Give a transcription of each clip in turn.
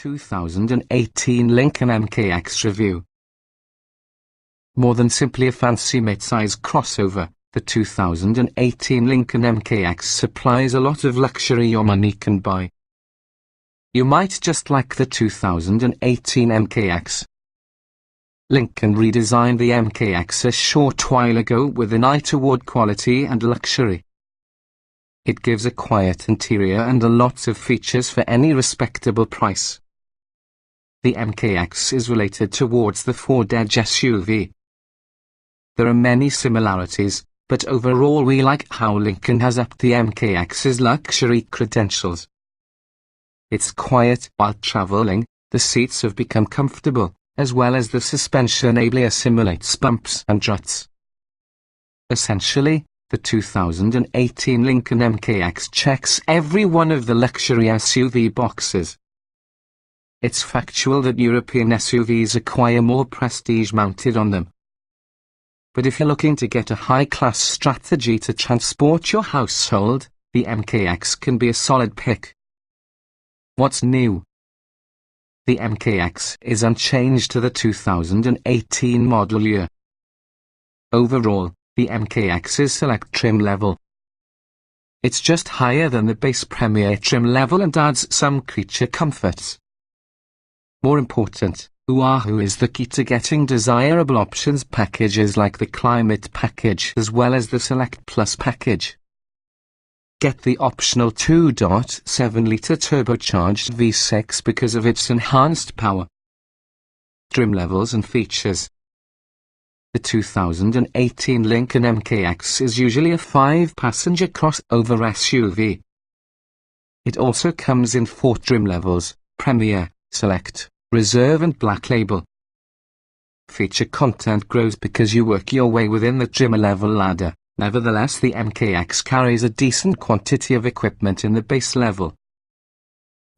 2018 Lincoln MKX review. More than simply a fancy mid-size crossover, the 2018 Lincoln MKX supplies a lot of luxury your money can buy. You might just like the 2018 MKX. Lincoln redesigned the MKX a short while ago with an eye toward quality and luxury. It gives a quiet interior and a lot of features for any respectable price. The MKX is related towards the Ford-Edge SUV. There are many similarities, but overall we like how Lincoln has upped the MKX's luxury credentials. It's quiet while traveling, the seats have become comfortable, as well as the suspension ably assimilates bumps and ruts. Essentially, the 2018 Lincoln MKX checks every one of the luxury SUV boxes. It's factual that European SUVs acquire more prestige mounted on them. But if you're looking to get a high-class strategy to transport your household, the MKX can be a solid pick. What's new? The MKX is unchanged to the 2018 model year. Overall, the MKX's select trim level. It's just higher than the base Premier trim level and adds some creature comforts. More important, Wahoo is the key to getting desirable options packages like the Climate package as well as the Select Plus package. Get the optional 2.7-litre turbocharged V6 because of its enhanced power. Trim levels and features. The 2018 Lincoln MKX is usually a 5-passenger crossover SUV. It also comes in 4 trim levels: Premier, Select, Reserve and Black Label. Feature content grows because you work your way within the trim level ladder. Nevertheless, the MKX carries a decent quantity of equipment in the base level.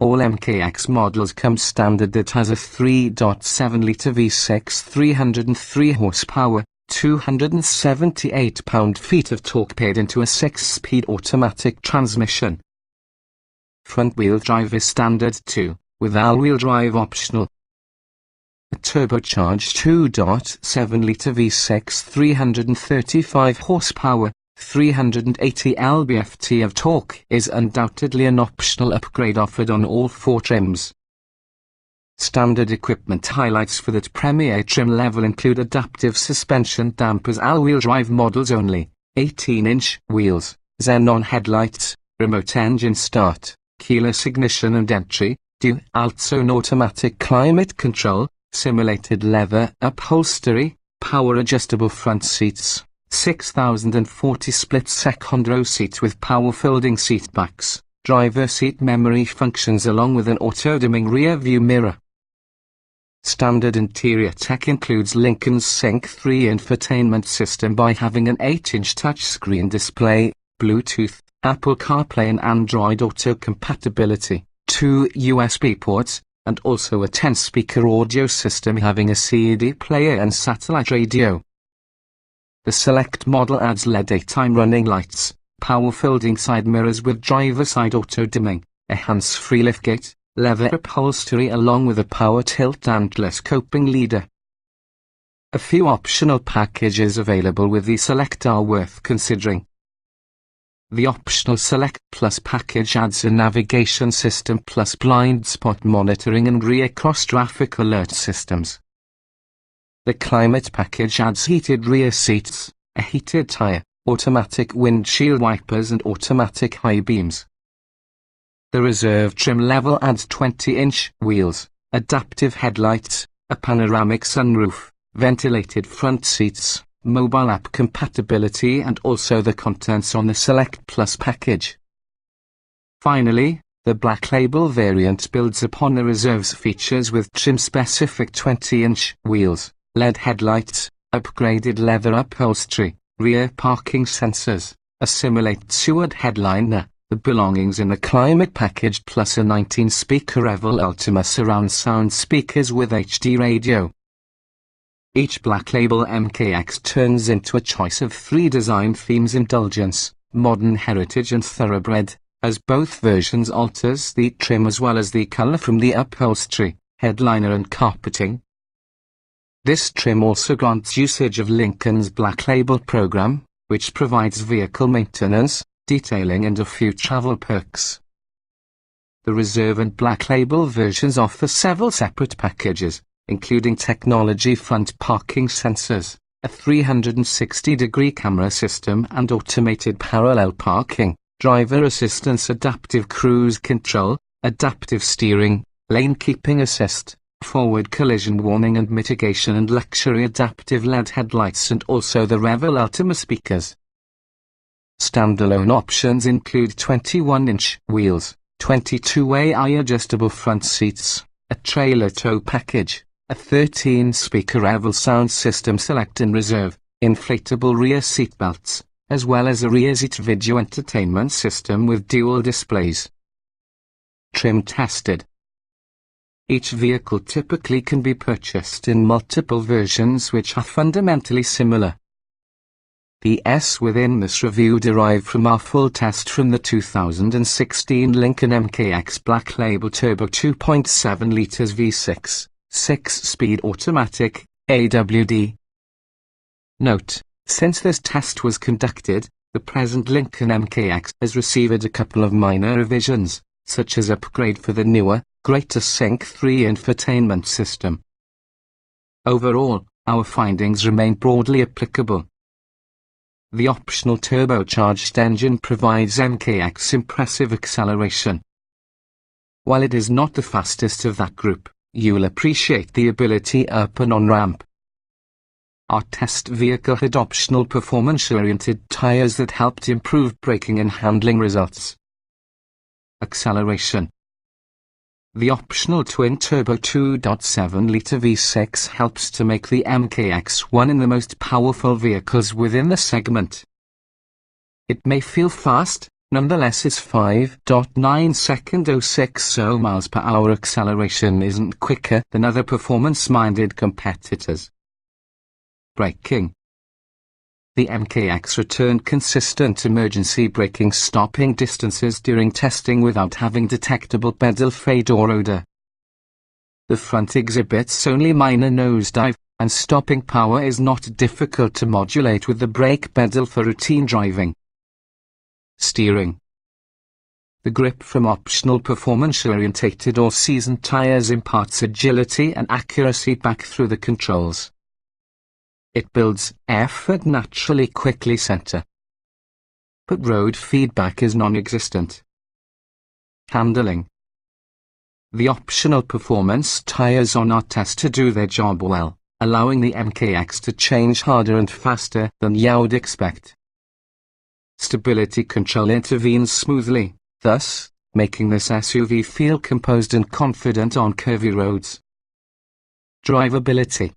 All MKX models come standard. It has a 3.7-litre V6, 303 horsepower, 278 pound-feet of torque paid into a 6-speed automatic transmission. Front-wheel drive is standard too, with all-wheel drive optional. A turbocharged 2.7-litre V6, 335 horsepower, 380 lb-ft of torque is undoubtedly an optional upgrade offered on all 4 trims. Standard equipment highlights for that Premier trim level include adaptive suspension dampers, all-wheel drive models only, 18-inch wheels, xenon headlights, remote engine start, keyless ignition and entry, dual-zone automatic climate control, simulated leather upholstery, power-adjustable front seats, 6,040 split second row seats with power-folding seat backs, driver seat memory functions along with an auto-dimming rear-view mirror. Standard interior tech includes Lincoln's Sync 3 infotainment system by having an 8-inch touchscreen display, Bluetooth, Apple CarPlay and Android Auto compatibility, 2 USB ports, and also a 10-speaker audio system having a CD player and satellite radio. The Select model adds LED daytime running lights, power-folding side mirrors with driver-side auto-dimming, a hands-free liftgate, leather upholstery along with a power tilt and telescoping leader. A few optional packages available with the Select are worth considering. The optional Select Plus package adds a navigation system plus blind spot monitoring and rear cross-traffic alert systems. The Climate package adds heated rear seats, a heated tire, automatic windshield wipers and automatic high beams. The Reserve trim level adds 20-inch wheels, adaptive headlights, a panoramic sunroof, ventilated front seats, mobile app compatibility and also the contents on the Select Plus package. Finally, the Black Label variant builds upon the Reserve's features with trim-specific 20-inch wheels, LED headlights, upgraded leather upholstery, rear parking sensors, a simulated Seward headliner, the belongings in the Climate package plus a 19-speaker Revel Ultima surround sound speakers with HD radio. Each Black Label MKX turns into a choice of 3 design themes: indulgence, modern heritage and thoroughbred, as both versions alters the trim as well as the color from the upholstery, headliner and carpeting. This trim also grants usage of Lincoln's Black Label program, which provides vehicle maintenance, detailing and a few travel perks. The Reserve and Black Label versions offer several separate packages, including technology front parking sensors, a 360-degree camera system and automated parallel parking, driver assistance, adaptive cruise control, adaptive steering, lane keeping assist, forward collision warning and mitigation, and luxury adaptive LED headlights, and also the Revel Ultima speakers. Standalone options include 21-inch wheels, 22-way adjustable front seats, a trailer tow package, a 13-speaker Revel sound system Select and Reserve, inflatable rear seat belts, as well as a rear seat video entertainment system with dual displays. Trim tested. Each vehicle typically can be purchased in multiple versions which are fundamentally similar. The S within this review derived from our full test from the 2016 Lincoln MKX Black Label Turbo 2.7 liters V6, 6-speed automatic, AWD. Note: since this test was conducted, the present Lincoln MKX has received a couple of minor revisions, such as upgrade for the newer, greater Sync 3 infotainment system. Overall, our findings remain broadly applicable. The optional turbocharged engine provides MKX impressive acceleration. While it is not the fastest of that group, you'll appreciate the ability up and on-ramp. Our test vehicle had optional performance-oriented tires that helped improve braking and handling results. Acceleration. The optional twin-turbo 2.7-liter V6 helps to make the MKX one of the most powerful vehicles within the segment. It may feel fast, nonetheless its 5.9-second 060 miles per hour acceleration isn't quicker than other performance-minded competitors. Braking. The MKX returned consistent emergency braking stopping distances during testing without having detectable pedal fade or odor. The front exhibits only minor nosedive, and stopping power is not difficult to modulate with the brake pedal for routine driving. Steering. The grip from optional performance-orientated or seasoned tires imparts agility and accuracy back through the controls. It builds effort naturally quickly center. But road feedback is non-existent. Handling. The optional performance tires on our test to do their job well, allowing the MKX to change harder and faster than you'd expect. Stability control intervenes smoothly, thus making this SUV feel composed and confident on curvy roads. Driveability.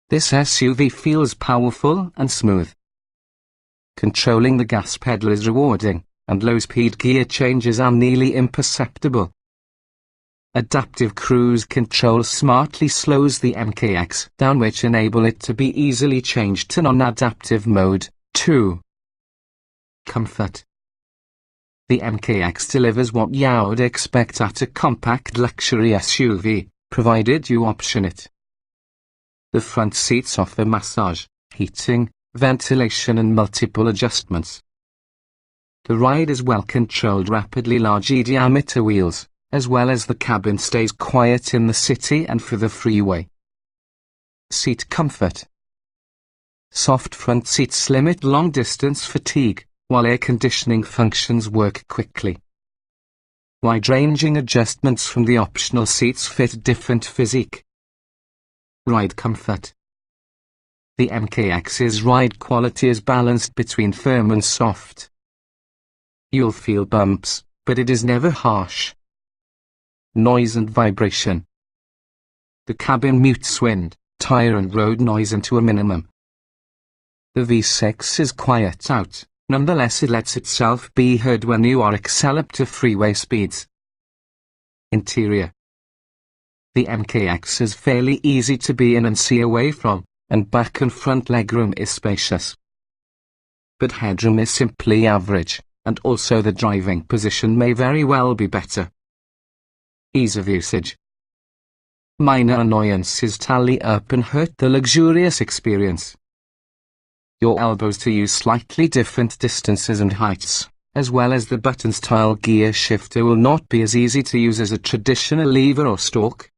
This SUV feels powerful and smooth. Controlling the gas pedal is rewarding, and low-speed gear changes are nearly imperceptible. Adaptive cruise control smartly slows the MKX down, which enable it to be easily changed to non-adaptive mode. 2. Comfort. The MKX delivers what you'd expect at a compact luxury SUV, provided you option it. The front seats offer massage, heating, ventilation and multiple adjustments. The ride is well controlled, rapidly large diameter wheels, as well as the cabin stays quiet in the city and for the freeway. Seat comfort. Soft front seats limit long-distance fatigue, while air conditioning functions work quickly. Wide-ranging adjustments from the optional seats fit different physique. Ride comfort. The MKX's ride quality is balanced between firm and soft. You'll feel bumps, but it is never harsh. Noise and vibration. The cabin mutes wind, tire and road noise into a minimum. The V6 is quiet out, nonetheless it lets itself be heard when you are excel up to freeway speeds. Interior. The MKX is fairly easy to be in and see away from, and back and front legroom is spacious. But headroom is simply average, and also the driving position may very well be better. Ease of usage. Minor annoyances tally up and hurt the luxurious experience. Your elbows to use slightly different distances and heights, as well as the button-style gear shifter will not be as easy to use as a traditional lever or stalk.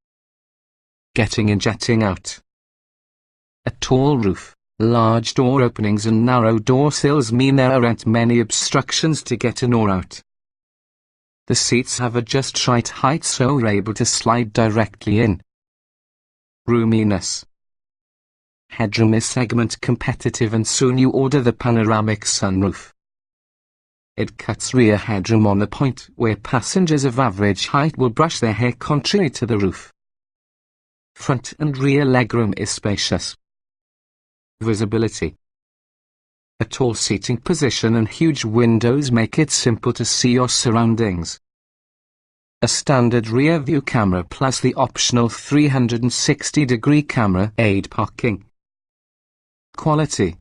Getting and jetting out. A tall roof, large door openings and narrow door sills mean there aren't many obstructions to get in or out. The seats have a just right height so you're able to slide directly in. Roominess. Headroom is segment competitive and soon you order the panoramic sunroof. It cuts rear headroom on the point where passengers of average height will brush their hair contrary to the roof. Front and rear legroom is spacious. Visibility. A tall seating position and huge windows make it simple to see your surroundings. A standard rear view camera plus the optional 360-degree camera aid parking. Quality.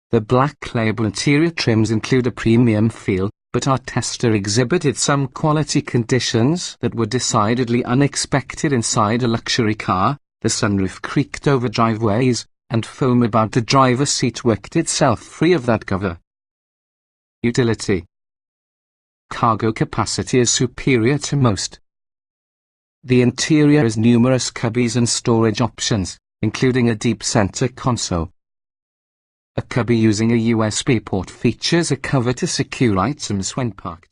The black label interior trims include a premium feel, but our tester exhibited some quality conditions that were decidedly unexpected inside a luxury car. The sunroof creaked over driveways, and foam about the driver's seat worked itself free of that cover. Utility. Cargo capacity is superior to most. The interior has numerous cubbies and storage options, including a deep center console. A cubby using a USB port features a cover to secure items when parked.